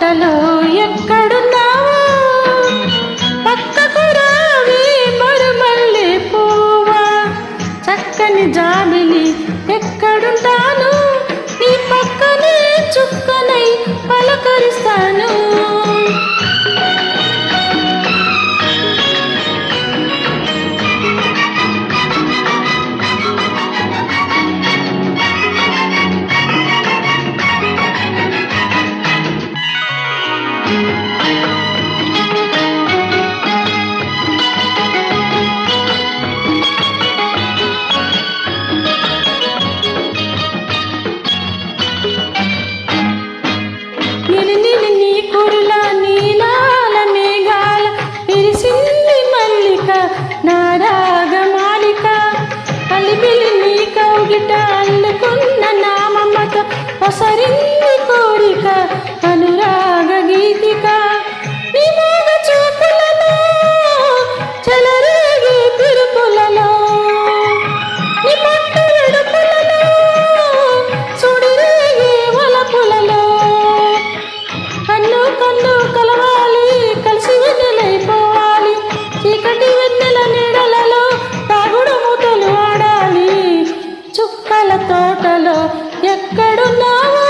తోటలో ఎక్కడున్నావో పక్కకు రావే మరుమల్లె పువ్వా. చక్కని జాబిలి ఎక్కడుంటాను నీ పక్కనే చుక్కనై పలకరిస్తాను. అల్లుకున్న నామమ్మతో పొసరింది కోరిక అనురాగ గీతిక. నీ మోగ చూపులలో చెలరేగే పిరుపులలో నీ పట్టు వెడుపులలో సుడిరేగే వలపులలో కన్ను కన్ను కలవాలి కలిసి వెన్నెలైపోవాలి. చీకటి వెన్నెల నీడలలో తాగుడు మూతలు ఆడాలి. చుక్కల తోటలో ఎక్కడున్నావో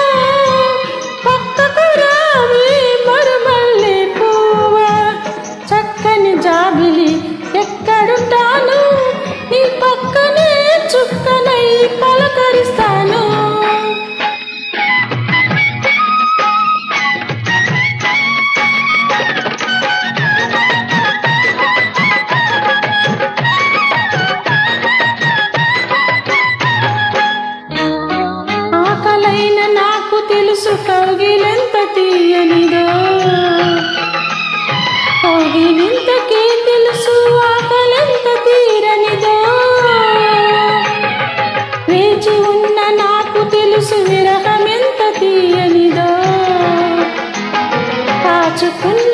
పక్కకు రావే మరుమల్లె పువ్వా. చక్కని జాబిలి ఎక్కడుంటాను నీ పక్కనే చుక్కనై పలకరిస్తాను. నాకు తెలుసు కౌగిలెంత తీయనిదో కౌగిలింతకే తెలుసు ఆకలెంత తీరనిదో. వేచి ఉన్న నాకు తెలుసు విరహమెంత తీయనిదో. కాచుకున్న